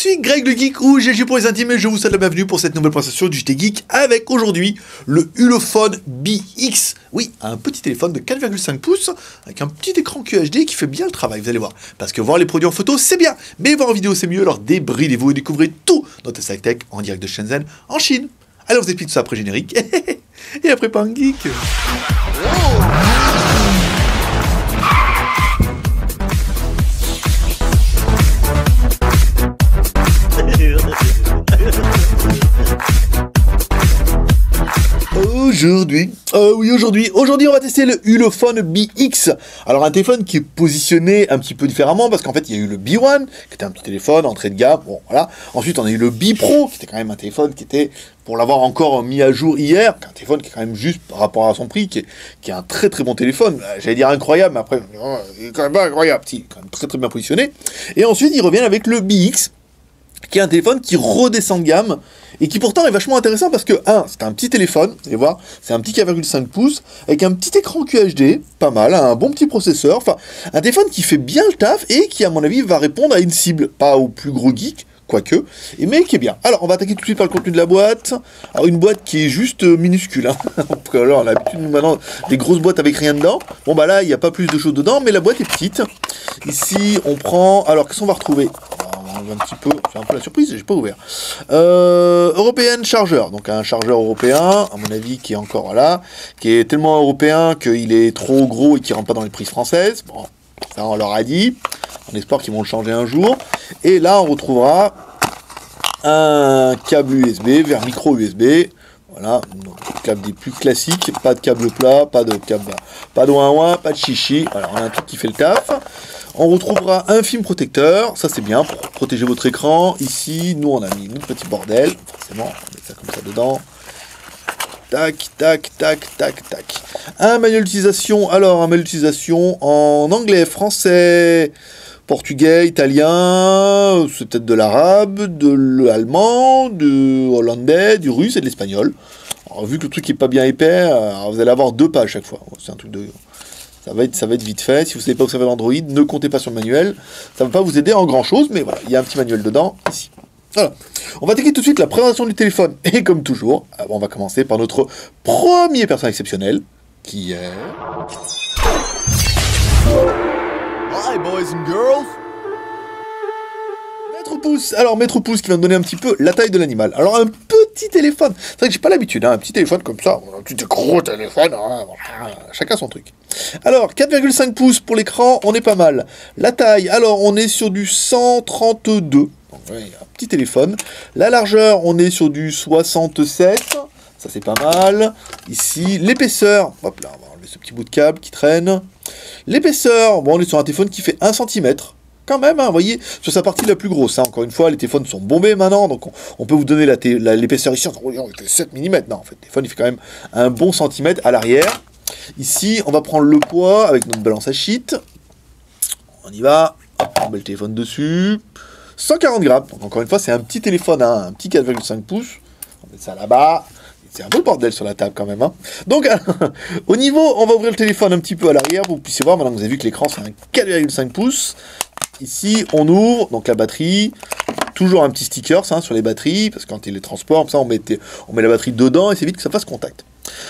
suis Greg le Geek ou GG pour les intimes et je vous souhaite la bienvenue pour cette nouvelle présentation du JT Geek avec aujourd'hui le Ulefone BX. Oui, un petit téléphone de 4,5 pouces avec un petit écran QHD qui fait bien le travail, vous allez voir. Parce que voir les produits en photo c'est bien, mais voir en vidéo c'est mieux, alors débridez-vous et découvrez tout notre Tech Tech en direct de Shenzhen en Chine. Allez, on vous explique tout ça après générique et après pas un geek. Aujourd'hui on va tester le Ulefone BX. Alors un téléphone qui est positionné un petit peu différemment parce qu'en fait il y a eu le B1 qui était un petit téléphone entrée de gamme, bon voilà. Ensuite on a eu le B Pro qui était quand même un téléphone qui était, pour l'avoir encore mis à jour hier, un téléphone qui est quand même juste par rapport à son prix, qui est un très très bon téléphone, j'allais dire incroyable, mais après il est quand même pas incroyable, si, quand même très très bien positionné. Et ensuite ils reviennent avec le BX, qui est un téléphone qui redescend de gamme, et qui pourtant est vachement intéressant parce que, c'est un petit téléphone, vous allez voir, c'est un petit 4,5 pouces, avec un petit écran QHD, pas mal, un bon petit processeur, enfin, un téléphone qui fait bien le taf, et qui, à mon avis, va répondre à une cible, pas au plus gros geek, quoique, mais qui est bien. Alors, on va attaquer tout de suite par le contenu de la boîte. Alors, une boîte qui est juste minuscule, alors, on a l'habitude, maintenant, des grosses boîtes avec rien dedans. Bon, bah là, il n'y a pas plus de choses dedans, mais la boîte est petite. Ici, on prend, alors, qu'est-ce qu'on va retrouver ? Un petit peu, c'est un peu la surprise, j'ai pas ouvert. European Charger, donc un chargeur européen, à mon avis, qui est encore là, qui est tellement européen qu'il est trop gros et qui rentre pas dans les prises françaises. Bon, ça on leur a dit, on espère qu'ils vont le changer un jour. Et là, on retrouvera un câble USB vers micro USB. Voilà, donc, câble des plus classiques, pas de câble plat, pas de câble, pas de ouin-ouin, pas de chichi. Voilà, on a un truc qui fait le taf. On retrouvera un film protecteur, ça c'est bien pour protéger votre écran. Ici, nous on a mis notre petit bordel, forcément, on met ça comme ça dedans. Tac, tac, tac, tac, tac. Un manuel d'utilisation, alors un manuel d'utilisation en anglais, français, portugais, italien, c'est peut-être de l'arabe, de l'allemand, du hollandais, du russe et de l'espagnol. Alors, vu que le truc est pas bien épais, vous allez avoir 2 pages chaque fois. C'est un truc de... Ça va être vite fait. Si vous ne savez pas observer l'Android, ne comptez pas sur le manuel. Ça ne va pas vous aider en grand chose, mais voilà, il y a un petit manuel dedans, ici. Voilà. On va attaquer tout de suite la présentation du téléphone. Et comme toujours, on va commencer par notre premier personnage exceptionnel, qui est... Hi boys and girls. Maître Pouce. Alors Maître Pouce qui va me donner un petit peu la taille de l'animal. Alors un petit téléphone. C'est vrai que j'ai pas l'habitude, un petit téléphone comme ça, un petit gros téléphone, chacun son truc. Alors 4,5 pouces pour l'écran, on est pas mal. La taille, alors on est sur du 132. Donc, ouais, un petit téléphone. La largeur, on est sur du 67. Ça c'est pas mal. Ici, l'épaisseur, hop là, on va enlever ce petit bout de câble qui traîne. L'épaisseur, bon on est sur un téléphone qui fait 1 cm. Quand même, vous voyez, sur sa partie la plus grosse. Encore une fois, les téléphones sont bombés maintenant, donc on peut vous donner l'épaisseur ici. On fait 7 mm. Non, en fait, le téléphone, il fait quand même un bon centimètre à l'arrière. Ici, on va prendre le poids avec notre balance à sheet. On y va. Hop, on met le téléphone dessus. 140 grammes. Donc, encore une fois, c'est un petit téléphone, un petit 4,5 pouces. On met ça là-bas. C'est un peu le bordel sur la table quand même. Donc, au niveau, on va ouvrir le téléphone un petit peu à l'arrière pour que vous puissiez voir. Maintenant que vous avez vu que l'écran, c'est un 4,5 pouces. Ici, on ouvre, donc la batterie, toujours un petit sticker sur les batteries, parce que quand il les transporte, ça, on met la batterie dedans et c'est vite que ça fasse contact.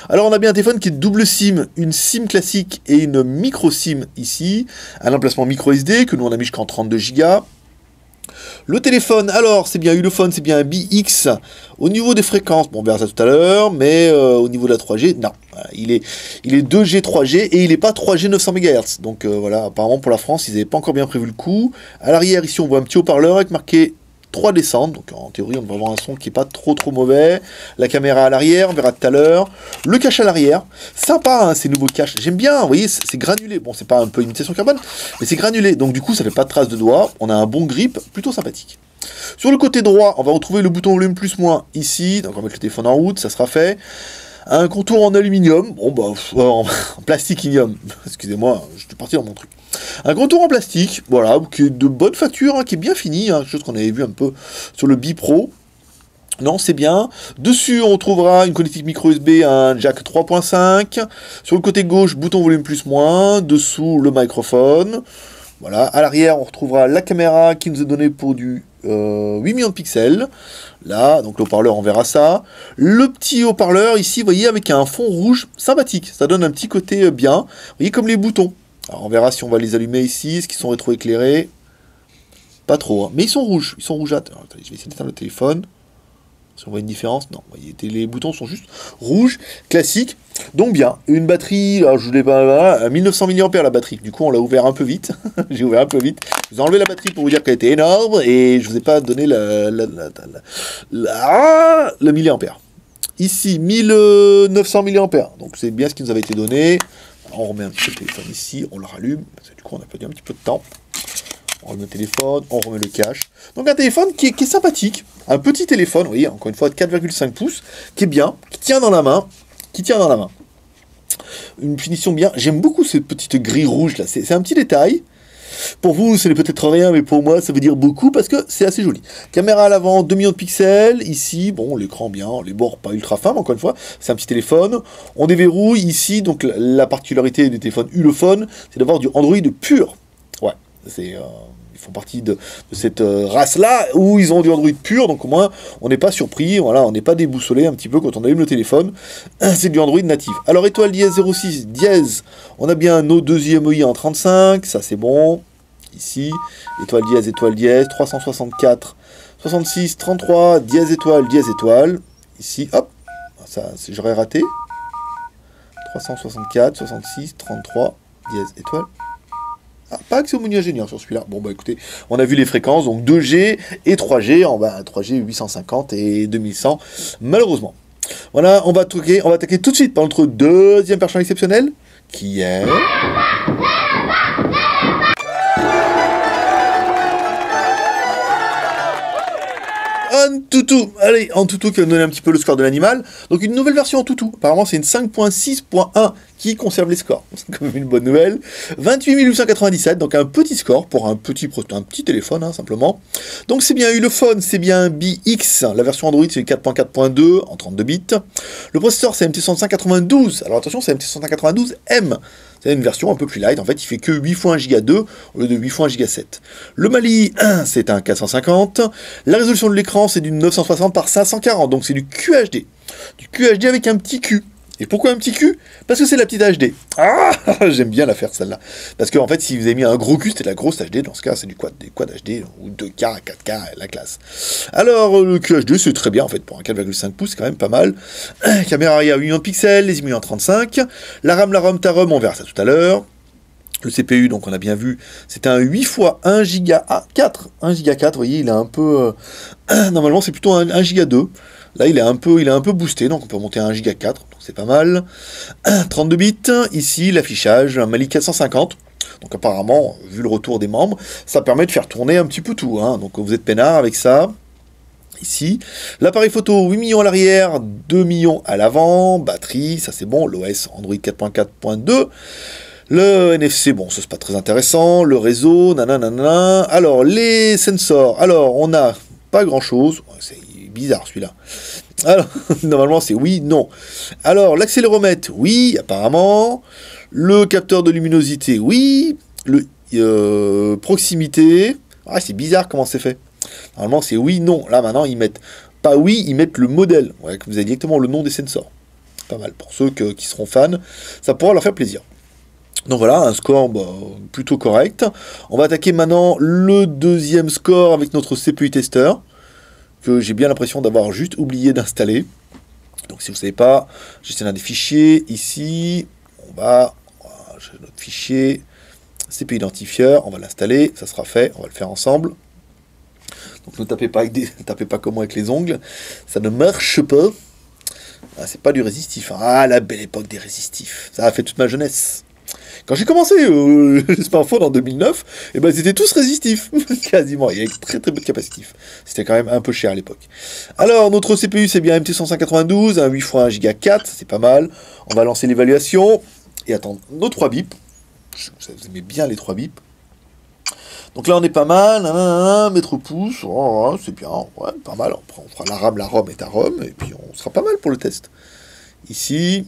Alors, on a bien un téléphone qui est double SIM, une SIM classique et une micro SIM ici, un emplacement micro SD que nous on a mis jusqu'en 32 Go. Le téléphone, alors, c'est bien Ulefone, c'est bien un BX. Au niveau des fréquences, bon, on verra ça tout à l'heure, mais au niveau de la 3G, non. Il est 2G, 3G, et il n'est pas 3G 900 MHz. Donc voilà, apparemment pour la France, ils n'avaient pas encore bien prévu le coup. À l'arrière, ici, on voit un petit haut-parleur avec marqué 3 descentes. Donc en théorie, on va avoir un son qui n'est pas trop mauvais. La caméra à l'arrière, on verra tout à l'heure. Le cache à l'arrière. Sympa, ces nouveaux caches. J'aime bien, vous voyez, c'est granulé. Bon, c'est pas un peu imitation carbone, mais c'est granulé. Donc du coup, ça fait pas de traces de doigts. On a un bon grip, plutôt sympathique. Sur le côté droit, on va retrouver le bouton volume plus-moins ici. Donc on va mettre le téléphone en route, ça sera fait. Un contour en aluminium, bon bah, en plastique-inium, excusez-moi, je suis parti dans mon truc. Un contour en plastique, voilà, qui est de bonne facture, qui est bien fini, chose qu'on avait vu un peu sur le B Pro. Non, c'est bien. Dessus, on trouvera une connectique micro USB, un jack 3.5. Sur le côté gauche, bouton volume plus-moins. Dessous, le microphone. Voilà. À l'arrière, on retrouvera la caméra qui nous est donnée pour du 8 millions de pixels. Là, donc le haut-parleur, on verra ça. Le petit haut-parleur, ici, vous voyez, avec un fond rouge sympathique. Ça donne un petit côté bien. Vous voyez, comme les boutons. Alors, on verra si on va les allumer ici. Est-ce qu'ils sont rétroéclairés? Pas trop, hein. Mais ils sont rouges. Ils sont rougeâtres. Alors, attendez, je vais essayer d'éteindre le téléphone. Si on voit une différence, non. Vous voyez, les boutons sont juste rouges, classiques. Donc bien, une batterie, alors je ne l'ai pas, 1900 mAh la batterie. Du coup, on l'a ouvert un peu vite. J'ai ouvert un peu vite. Je vous ai enlevé la batterie pour vous dire qu'elle était énorme et je ne vous ai pas donné le milliampère. Ici, 1900 mAh. Donc c'est bien ce qui nous avait été donné. Alors, on remet un petit peu le téléphone ici, on le rallume. Parce que du coup, on a perdu un petit peu de temps. On remet le téléphone, on remet le cache. Donc un téléphone qui est sympathique. Un petit téléphone, vous voyez, encore une fois, de 4,5 pouces, qui est bien, qui tient dans la main. Une finition bien. J'aime beaucoup ces petites grilles rouges là. C'est un petit détail. Pour vous, ce n'est peut-être rien, mais pour moi, ça veut dire beaucoup parce que c'est assez joli. Caméra à l'avant, 2 millions de pixels. Ici, bon, l'écran bien, les bords pas ultra fins, mais encore une fois, c'est un petit téléphone. On déverrouille ici, donc la particularité du téléphone Ulefone, c'est d'avoir du Android pur. Ouais, c'est... ils font partie de cette race-là où ils ont du Android pur, donc au moins on n'est pas surpris, voilà, on n'est pas déboussolé un petit peu quand on allume le téléphone. C'est du Android natif. Alors étoile dièse 06 dièse, on a bien nos deuxième EI en 35, ça c'est bon. Ici, étoile dièse, 364, 66, 33, dièse étoile. Ici, hop, ça j'aurais raté. 364, 66, 33, dièse étoile. Ah, pas accès au menu ingénieur sur celui-là. Bon, bah écoutez, on a vu les fréquences, donc 2G et 3G, en bas 3G 850 et 2100, malheureusement. Voilà, on va attaquer tout de suite par notre deuxième perchant exceptionnel, qui est... Antutu, allez, Antutu qui va nous donner un petit peu le score de l'animal. Donc une nouvelle version Antutu, apparemment c'est une 5.6.1 qui conserve les scores. C'est quand même une bonne nouvelle. 28 897, donc un petit score pour un petit téléphone, hein, simplement. Donc c'est bien Ulefone, c'est bien BX, la version Android c'est 4.4.2 en 32 bits. Le processeur c'est MT6592, alors attention c'est MT6592M. C'est une version un peu plus light, en fait il fait que 8 fois 1 Go 2 au lieu de 8 fois 1 Go 7. Le Mali, c'est un 450. La résolution de l'écran c'est du 960 par 540, donc c'est du QHD. Du QHD avec un petit Q. Et pourquoi un petit Q? Parce que c'est la petite HD. Ah, j'aime bien la faire celle-là. Parce qu'en fait, si vous avez mis un gros Q, c'était la grosse HD. Dans ce cas, c'est des quad HD ou 2K, 4K, la classe. Alors, le QHD, c'est très bien en fait. Pour un 4,5 pouces, c'est quand même pas mal. Caméra arrière 8 millions de pixels, les 1035. La RAM, ta ROM, on verra ça tout à l'heure. Le CPU, donc on a bien vu, c'est un 8 fois 1 Go 4. 1 Go 4, vous voyez, il est un peu... normalement, c'est plutôt un Go 2. Là, il est un peu boosté, donc on peut monter à 1 Go 4, donc c'est pas mal. 32 bits, ici, l'affichage, un Mali 450. Donc apparemment, vu le retour des membres, ça permet de faire tourner un petit peu tout. Hein. Donc vous êtes peinard avec ça. Ici, l'appareil photo, 8 millions à l'arrière, 2 millions à l'avant. Batterie, ça c'est bon. L'OS Android 4.4.2. Le NFC, bon, ça c'est pas très intéressant. Le réseau, nanana. Alors, les sensors. Alors, on a pas grand chose. C'est bizarre celui-là. Alors, normalement c'est oui, non. Alors, l'accéléromètre, oui, apparemment. Le capteur de luminosité, oui. Le proximité. Ah, c'est bizarre comment c'est fait. Normalement c'est oui, non. Là maintenant ils mettent pas oui, ils mettent le modèle. Ouais, que vous avez directement le nom des sensors. Pas mal. Pour ceux qui seront fans, ça pourra leur faire plaisir. Donc voilà, un score plutôt correct. On va attaquer maintenant le deuxième score avec notre CPU testeur, que j'ai bien l'impression d'avoir juste oublié d'installer. Donc si vous ne savez pas, gestionnaire des fichiers, ici, j'ai notre fichier, CPU identifieur, on va l'installer, ça sera fait, on va le faire ensemble. Donc ne tapez pas comme moi avec les ongles, ça ne marche pas. Ah, c'est pas du résistif, hein. Ah, la belle époque des résistifs, ça a fait toute ma jeunesse. Quand j'ai commencé les smartphones en 2009, et ben ils étaient tous résistifs, quasiment, il y avait très très peu de capacitifs. C'était quand même un peu cher à l'époque. Alors, notre CPU, c'est bien MT192, un 8 x 1 Go 4, c'est pas mal. On va lancer l'évaluation, et attendre nos 3 bips. Vous aimez bien les 3 bips. Donc là, on est pas mal, mètre pouce, oh, c'est bien, ouais, pas mal. On fera la RAM, la ROM et ta ROM, et puis on sera pas mal pour le test. Ici,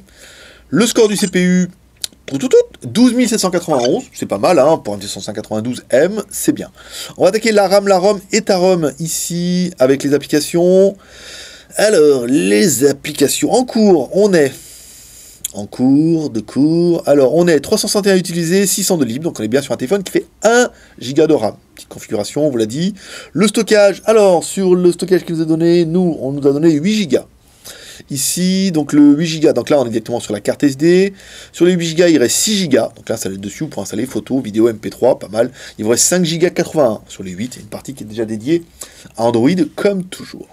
le score du CPU, Tout, 12 791, c'est pas mal, hein, pour un 292M, c'est bien. On va attaquer la RAM, la ROM et ta ROM ici, avec les applications. Alors, les applications en cours, on est... En cours, de cours... Alors, on est 361 utilisés, 600 de libre, donc on est bien sur un téléphone qui fait 1 Go de RAM. Petite configuration, on vous l'a dit. Le stockage, alors, sur le stockage qu'il nous a donné, nous, on nous a donné 8 Go. Ici, donc le 8 Go, donc là on est directement sur la carte SD. Sur les 8 Go, il reste 6 Go, donc là, ça va dessus pour installer photos, vidéos, MP3, pas mal. Il vous reste 5 Go 81 sur les 8, une partie qui est déjà dédiée à Android, comme toujours.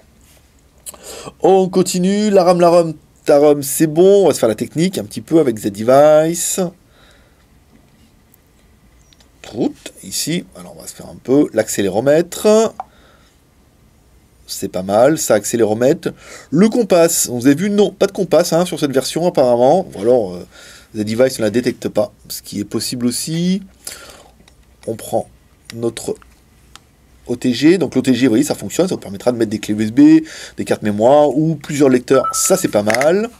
On continue, la RAM, la ROM, ta ROM, c'est bon, on va se faire la technique un petit peu avec Z-Device. Ici, alors on va se faire un peu l'accéléromètre. C'est pas mal, ça accéléromètre. Le compass, vous avez vu, non, pas de compass hein, sur cette version apparemment. Ou alors, Z-Device ne la détecte pas, ce qui est possible aussi. On prend notre OTG. Donc l'OTG, vous voyez, ça fonctionne, ça vous permettra de mettre des clés USB, des cartes mémoire ou plusieurs lecteurs. Ça, c'est pas mal.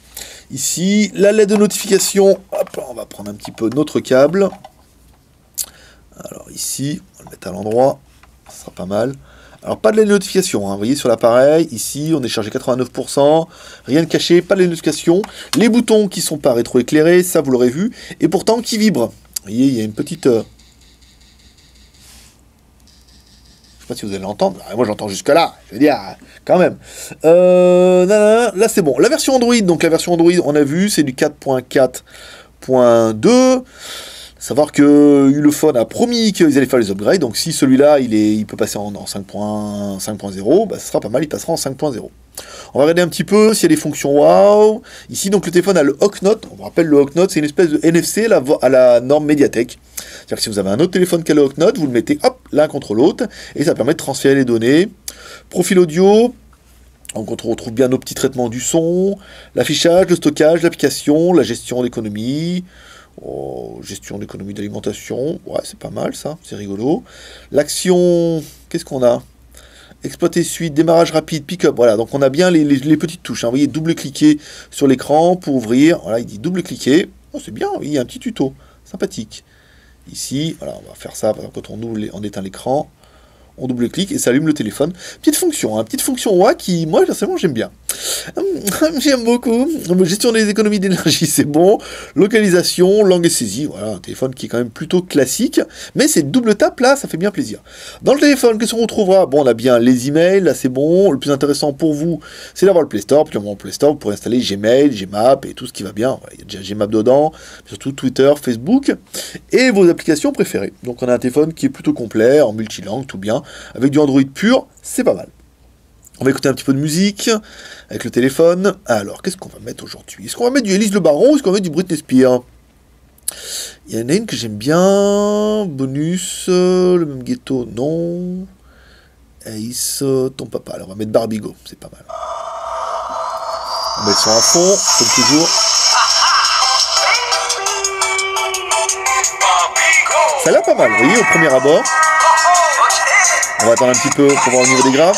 Ici, la LED de notification. Hop, on va prendre un petit peu notre câble. Alors ici, on va le mettre à l'endroit. Ça sera pas mal. Alors, pas de les notifications, hein. Vous voyez sur l'appareil, ici, on est chargé 89%, rien de caché, pas de les notifications. Les boutons qui sont pas rétroéclairés, ça vous l'aurez vu, et pourtant qui vibrent. Vous voyez, il y a une petite... Je sais pas si vous allez l'entendre, moi j'entends jusque là, je veux dire, quand même. Là c'est bon. La version Android, donc la version Android, on a vu, c'est du 4.4.2. Savoir que Ulefone a promis qu'ils allaient faire les upgrades, donc si celui-là il peut passer en 5.0, bah, ce sera pas mal, il passera en 5.0. On va regarder un petit peu s'il y a des fonctions wow. Ici, donc le téléphone a le Hawk Note. On vous rappelle, le Hawk Note, c'est une espèce de NFC à la norme Mediatek. C'est-à-dire que si vous avez un autre téléphone qui a le Hawk Note, vous le mettez hop l'un contre l'autre et ça permet de transférer les données. Profil audio. Donc on retrouve bien nos petits traitements du son, l'affichage, le stockage, l'application, la gestion d'économie. Oh, gestion d'économie d'alimentation, ouais, c'est pas mal ça, c'est rigolo. L'action, qu'est-ce qu'on a? Exploiter suite, démarrage rapide, pick-up, voilà, donc on a bien les petites touches, hein. Vous voyez, double-cliquer sur l'écran pour ouvrir, voilà, il dit double-cliquer, oh, c'est bien, oui, il y a un petit tuto, sympathique. Ici, voilà, on va faire ça, par exemple, quand on éteint l'écran, on double-clique et ça allume le téléphone. Petite fonction, hein, petite fonction ouais, qui, moi, personnellement, j'aime bien. J'aime beaucoup. Gestion des économies d'énergie, c'est bon. Localisation, langue et saisie. Voilà, un téléphone qui est quand même plutôt classique. Mais cette double tape là, ça fait bien plaisir. Dans le téléphone, qu'est-ce qu'on retrouvera? Bon, on a bien les emails, là c'est bon. Le plus intéressant pour vous, c'est d'avoir le Play Store. Puis dans le Play Store, vous pourrez installer Gmail, Gmap et tout ce qui va bien. Il y a déjà Gmap dedans, surtout Twitter, Facebook et vos applications préférées. Donc on a un téléphone qui est plutôt complet, en multilangue, tout bien. Avec du Android pur, c'est pas mal. On va écouter un petit peu de musique avec le téléphone. Alors, qu'est-ce qu'on va mettre aujourd'hui? Est-ce qu'on va mettre du Élise Le Baron ou est-ce qu'on va mettre du Britney Spears? Il y en a une que j'aime bien. Bonus, le même ghetto, non. Ace, ton papa. Alors, on va mettre Barbigo, c'est pas mal. On met le son à fond, comme toujours. Ça a l'air pas mal, vous voyez, au premier abord. On va attendre un petit peu pour voir au niveau des graves.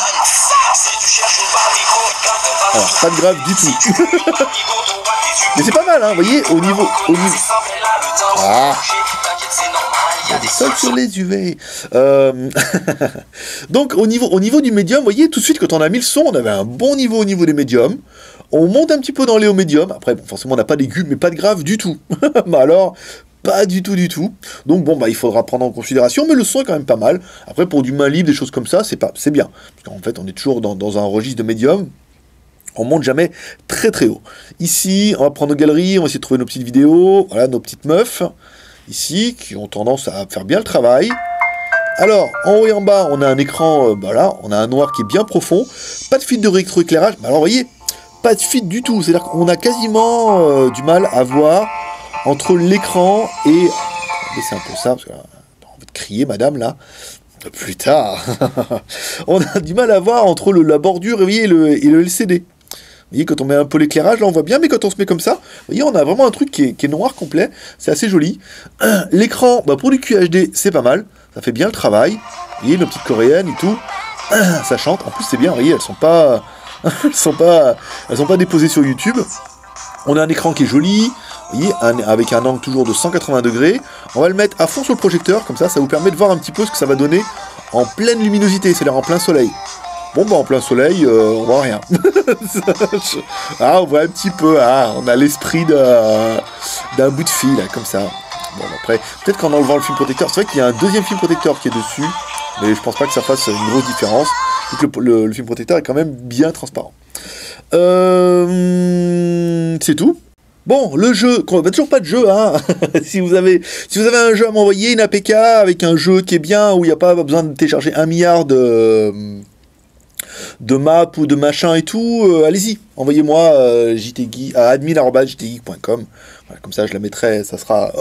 Alors, pas de grave du tout. Mais c'est pas mal, hein, vous voyez, au niveau... Ah, il y a des sols sur les UV. Donc, au niveau du médium, vous voyez, tout de suite, quand on a mis le son, on avait un bon niveau au niveau des médiums. On monte un petit peu dans les hauts médiums. Après, bon, forcément, on n'a pas d'aigus, mais pas de grave du tout. Mais alors... Pas du tout, du tout. Donc bon, bah il faudra prendre en considération, mais le son est quand même pas mal. Après, pour du main libre, des choses comme ça, c'est bien. Parce qu'en fait, on est toujours dans un registre de médium. On monte jamais très très haut. Ici, on va prendre nos galeries, on va essayer de trouver nos petites vidéos. Voilà, nos petites meufs. Ici, qui ont tendance à faire bien le travail. Alors, en haut et en bas, on a un écran, voilà, on a un noir qui est bien profond. Pas de fil de rétroéclairage. Mais alors, vous voyez, pas de fil du tout. C'est-à-dire qu'on a quasiment du mal à voir... entre l'écran et... Laissez un peu ça, parce que j'ai envie de crier, madame, là. Plus tard. On a du mal à voir entre la bordure et le LCD. Vous voyez, quand on met un peu l'éclairage, là, on voit bien, mais quand on se met comme ça, vous voyez, on a vraiment un truc qui est noir complet. C'est assez joli. L'écran, bah, pour du QHD, c'est pas mal. Ça fait bien le travail. Vous voyez, nos petites coréennes et tout. Ça chante. En plus, c'est bien, vous voyez, elles sont pas déposées sur YouTube. On a un écran qui est joli. Vous voyez, avec un angle toujours de 180 degrés. On va le mettre à fond sur le projecteur, comme ça vous permet de voir un petit peu ce que ça va donner en pleine luminosité, c'est-à-dire en plein soleil. Bon, bah en plein soleil, on voit rien. Ah, on voit un petit peu, on a l'esprit d'un bout de fil, là, comme ça. Bon, après, peut-être qu'en enlevant le film protecteur, c'est vrai qu'il y a un deuxième film protecteur qui est dessus, mais je pense pas que ça fasse une grosse différence, vu que le film protecteur est quand même bien transparent. C'est tout. Bon, le jeu, bah, toujours pas de jeu, hein. si vous avez un jeu à m'envoyer, une APK avec un jeu qui est bien, où il n'y a pas besoin de télécharger 1 milliard de maps ou de machin et tout, allez-y, envoyez-moi à admin@jtgeek.com. Voilà, comme ça je la mettrai, ça sera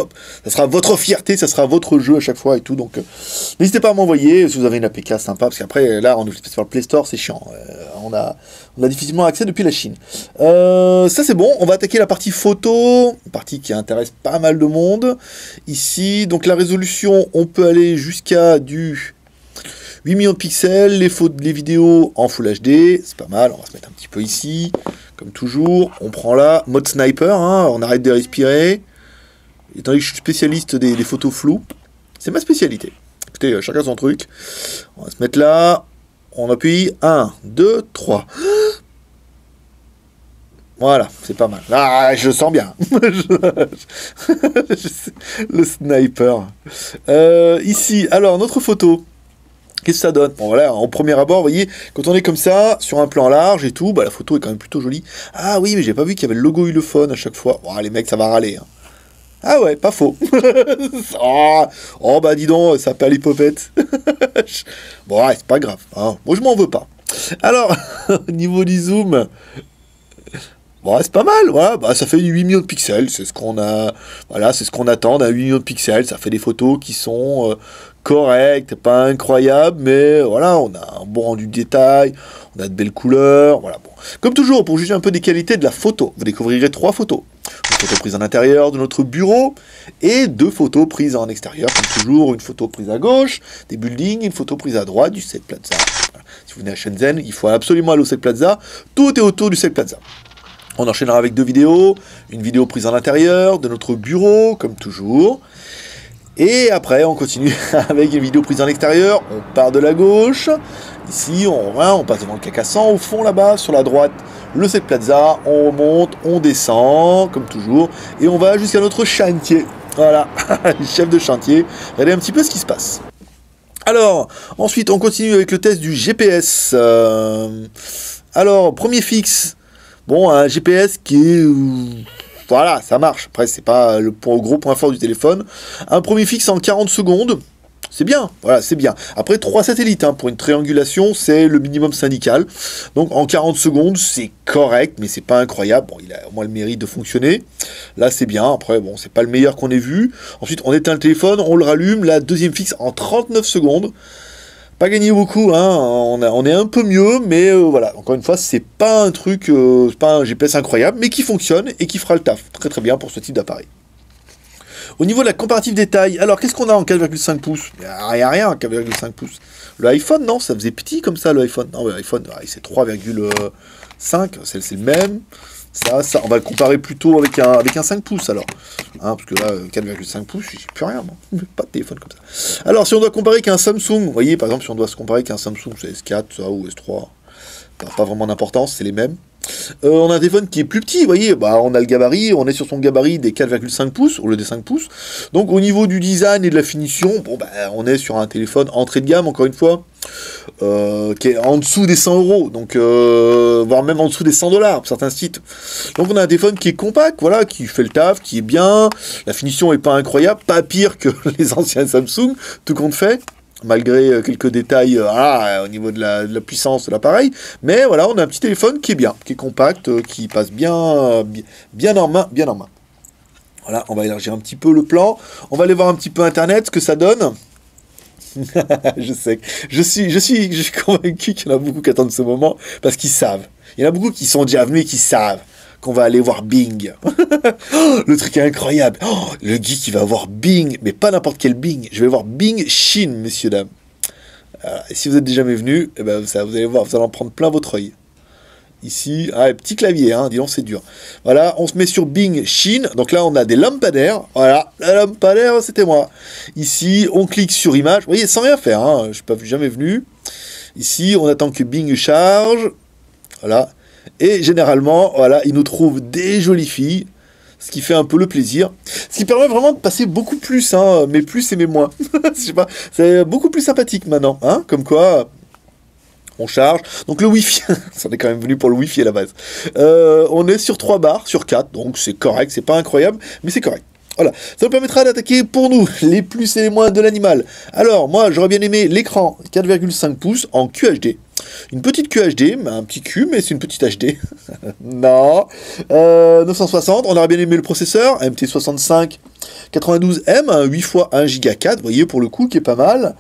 votre fierté, ça sera votre jeu à chaque fois et tout, donc n'hésitez pas à m'envoyer si vous avez une APK sympa, parce qu'après là on est sur le Play Store, c'est chiant, on a difficilement accès depuis la Chine. Ça c'est bon, on va attaquer la partie photo, une partie qui intéresse pas mal de monde ici. Donc la résolution, on peut aller jusqu'à du 8 millions de pixels, les vidéos en Full HD, c'est pas mal, on va se mettre un petit peu ici, comme toujours, on prend là, mode sniper, hein, on arrête de respirer, étant donné que je suis spécialiste des photos floues, c'est ma spécialité. Écoutez, chacun son truc, on va se mettre là, on appuie, 1, 2, 3, voilà, c'est pas mal, je sens bien, le sniper, ici, alors, notre photo, qu'est-ce que ça donne? Bon voilà, en premier abord, vous voyez, quand on est comme ça, sur un plan large et tout, bah la photo est quand même plutôt jolie. Ah oui, mais j'ai pas vu qu'il y avait le logo Ulefone à chaque fois. Oh, les mecs, ça va râler. Hein. Ah ouais, pas faux. Oh bah dis donc, ça perd l'hypopète. Bon, ouais, c'est pas grave. Hein. Moi, je m'en veux pas. Alors, au niveau du zoom... Bon, c'est pas mal, voilà, bah, ça fait 8 millions de pixels, c'est ce qu'on a, voilà, c'est ce qu'on attend d'un 8 millions de pixels, ça fait des photos qui sont correctes, pas incroyables, mais voilà, on a un bon rendu de détail, on a de belles couleurs, voilà, bon. Comme toujours, pour juger un peu des qualités de la photo, vous découvrirez 3 photos. Une photo prise en intérieur de notre bureau, et 2 photos prises en extérieur, comme toujours, une photo prise à gauche, des buildings, une photo prise à droite du Sept Plaza. Voilà. Si vous venez à Shenzhen, il faut absolument aller au Sept Plaza, tout est autour du Sept Plaza. On enchaînera avec 2 vidéos, une vidéo prise en intérieur de notre bureau, comme toujours. Et après, on continue avec une vidéo prise en extérieur, on part de la gauche. Ici, on passe devant le Carcassonne, au fond là-bas, sur la droite, le Sept Plaza, on remonte, on descend, comme toujours, et on va jusqu'à notre chantier. Voilà, chef de chantier, regardez un petit peu ce qui se passe. Alors, ensuite, on continue avec le test du GPS. Alors, premier fixe. Bon, un GPS qui est... voilà, ça marche. Après, c'est pas le gros point fort du téléphone. Un premier fixe en 40 secondes. C'est bien, voilà, c'est bien. Après, 3 satellites, hein, pour une triangulation, c'est le minimum syndical. Donc, en 40 secondes, c'est correct, mais c'est pas incroyable. Bon, il a au moins le mérite de fonctionner. Là, c'est bien. Après, bon, c'est pas le meilleur qu'on ait vu. Ensuite, on éteint le téléphone, on le rallume. La deuxième fixe en 39 secondes. Pas gagné beaucoup, hein. On est un peu mieux, mais voilà, encore une fois, c'est pas un truc, c'est pas un GPS incroyable, mais qui fonctionne et qui fera le taf très très bien pour ce type d'appareil. Au niveau de la comparative des tailles, alors qu'est-ce qu'on a en 4,5 pouces? Il n'y a rien en 4,5 pouces. Le iPhone, non, ça faisait petit comme ça, le iPhone. Non, l'iPhone, c'est 3,5, c'est le même. Ça, on va le comparer plutôt avec un 5 pouces alors. Hein, parce que là, 4,5 pouces, j'ai plus rien, moi. Pas de téléphone comme ça. Alors, si on doit comparer qu'un Samsung, vous voyez, par exemple, si on doit se comparer qu'un Samsung, c'est S4, ça, ou S3, pas vraiment d'importance, c'est les mêmes. On a un téléphone qui est plus petit, vous voyez, bah, on a le gabarit, on est sur son gabarit des 4,5 pouces au lieu des 5 pouces. Donc au niveau du design et de la finition, bon, bah, on est sur un téléphone entrée de gamme, encore une fois, qui est en dessous des 100 €, donc, voire même en dessous des 100 $ pour certains sites. Donc on a un téléphone qui est compact, voilà, qui fait le taf, qui est bien, la finition est pas incroyable, pas pire que les anciens Samsung, tout compte fait. Malgré quelques détails au niveau de la puissance de l'appareil. Mais voilà, on a un petit téléphone qui est bien, qui est compact, qui passe bien en main, bien en main. Voilà, on va élargir un petit peu le plan. On va aller voir un petit peu Internet, ce que ça donne. Je sais, je suis convaincu qu'il y en a beaucoup qui attendent ce moment, parce qu'ils savent. Il y en a beaucoup qui sont déjà venus et qui savent qu'on va aller voir Bing. Oh, le truc est incroyable. Oh, le geek qui va voir Bing, mais pas n'importe quel Bing. Je vais voir Bing Chine, messieurs, dames. Et si vous êtes déjà jamais venu, eh ben, vous allez voir, vous allez en prendre plein votre œil. Ici, petit clavier, hein, dis donc, c'est dur. Voilà, on se met sur Bing Chine. Donc là, on a des lampadaires. Voilà, la lampadaire, c'était moi. Ici, on clique sur image. Vous voyez, sans rien faire, hein, je ne suis pas jamais venu. Ici, on attend que Bing charge. Voilà. Et généralement, voilà, il nous trouve des jolies filles. Ce qui fait un peu le plaisir. Ce qui permet vraiment de passer beaucoup plus, hein, mes plus et mes moins. Je sais pas, c'est beaucoup plus sympathique maintenant, hein, comme quoi... On charge. Donc le Wi-Fi, on est quand même venu pour le Wi-Fi à la base. On est sur 3 barres, sur 4, donc c'est correct, c'est pas incroyable, mais c'est correct. Voilà, ça nous permettra d'attaquer pour nous les plus et les moins de l'animal. Alors, moi, j'aurais bien aimé l'écran 4,5 pouces en QHD. Une petite QHD, un petit Q, mais c'est une petite HD. Non. 960, on aurait bien aimé le processeur, MT65 92M, 8 x 1 Go 4, vous voyez, pour le coup, qui est pas mal.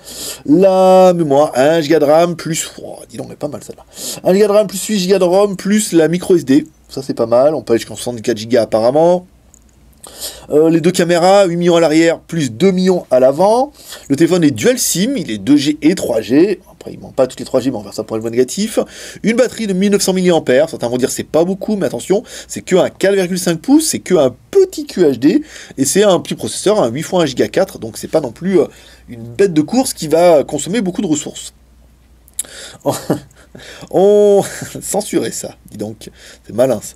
La mémoire, 1 Go de RAM, plus... Oh, dis donc, mais pas mal, celle-là. 1 Go de RAM, plus 8 Go de ROM, plus la micro SD. Ça, c'est pas mal. On peut aller jusqu'en 64 Go, apparemment. Les deux caméras, 8 millions à l'arrière, plus 2 millions à l'avant. Le téléphone est dual SIM, il est 2G et 3G. Après, il ne manque pas toutes les 3G, mais on va faire ça pour le négatif. Une batterie de 1900 mAh. Certains vont dire c'est pas beaucoup, mais attention, c'est que un 4,5 pouces, c'est que un petit QHD, et c'est un petit processeur, un 8 x 1 Go 4, donc c'est pas non plus une bête de course qui va consommer beaucoup de ressources. On censurait ça, dis donc, c'est malin ça.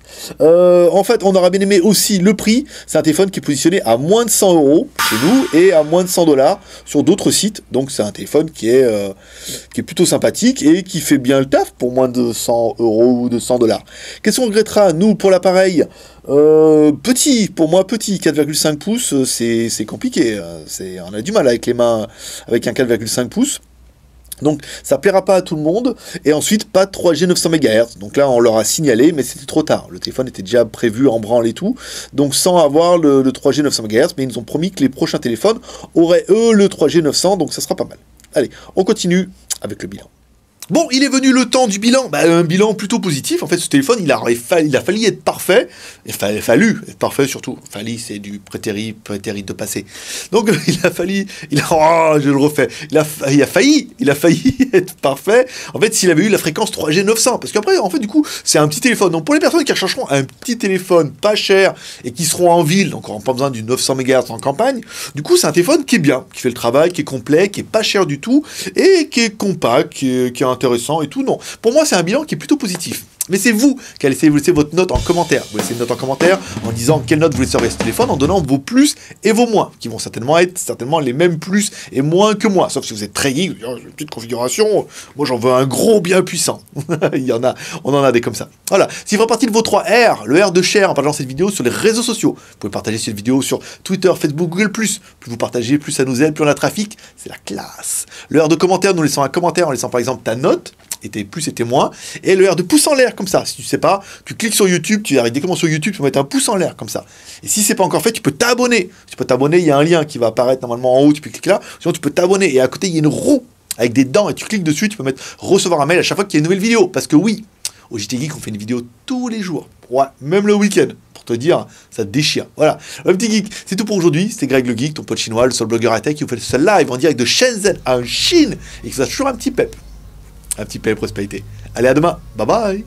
En fait, on aura bien aimé aussi le prix. C'est un téléphone qui est positionné à moins de 100 € chez nous et à moins de 100 $ sur d'autres sites. Donc c'est un téléphone qui est plutôt sympathique et qui fait bien le taf pour moins de 100 € ou de 100 $. Qu'est-ce qu'on regrettera, nous, pour l'appareil petit, pour moi petit, 4,5 pouces, c'est compliqué. On a du mal avec les mains avec un 4,5 pouces. Donc ça plaira pas à tout le monde, et ensuite pas de 3G 900 MHz, donc là on leur a signalé, mais c'était trop tard, le téléphone était déjà prévu en branle et tout, donc sans avoir le 3G 900 MHz, mais ils nous ont promis que les prochains téléphones auraient eux le 3G 900, donc ça sera pas mal. Allez, on continue avec le bilan. Bon, il est venu le temps du bilan. Un bilan plutôt positif. En fait, ce téléphone, il a fallu être parfait. Il a fallu être parfait, surtout. Fallu, c'est du prétérit de passé. Donc, je le refais. Il a failli être parfait. En fait, s'il avait eu la fréquence 3G 900. Parce qu'après, en fait, du coup, c'est un petit téléphone. Donc, pour les personnes qui rechercheront un petit téléphone pas cher et qui seront en ville, donc n'auront pas besoin du 900 MHz en campagne, du coup, c'est un téléphone qui est bien, qui fait le travail, qui est complet, qui est pas cher du tout et qui est compact, qui est intéressant et tout. Non, pour moi c'est un bilan qui est plutôt positif, mais c'est vous qui allez essayer de vous laisser votre note en commentaire. Vous laissez une note en commentaire en disant quelle note vous laissez à ce téléphone, en donnant vos plus et vos moins, qui vont certainement être les mêmes plus et moins que moi, sauf si vous êtes très geek, une petite configuration, moi j'en veux un gros bien puissant. On en a des comme ça. Voilà, s'il fera partie de vos 3 R, le R de share en partageant cette vidéo sur les réseaux sociaux, vous pouvez partager cette vidéo sur Twitter, Facebook, Google+, plus vous partagez, plus ça nous aide, plus on a trafic, c'est la classe. Le R de commentaire, nous laissons un commentaire en laissant par exemple ta note, et tes plus et tes moins, et le R de pouce en l'air comme ça. Si tu sais pas, tu cliques sur YouTube, tu arrives directement sur YouTube, tu peux mettre un pouce en l'air comme ça. Et si c'est pas encore fait, tu peux t'abonner. Tu peux t'abonner, il y a un lien qui va apparaître normalement en haut, tu peux cliquer là, sinon tu peux t'abonner, et à côté il y a une roue avec des dents, et tu cliques dessus, tu peux mettre recevoir un mail à chaque fois qu'il y a une nouvelle vidéo, parce que oui, au JT Geek on fait une vidéo tous les jours, ouais, même le week-end, pour te dire, ça te déchire. Voilà, le petit geek, c'est tout pour aujourd'hui. C'était Greg le Geek, ton pote chinois, le seul blogueur high-tech qui vous fait ce live en direct de Shenzhen en Chine, et que ça a toujours un petit pep prospérité. Allez, à demain, bye bye.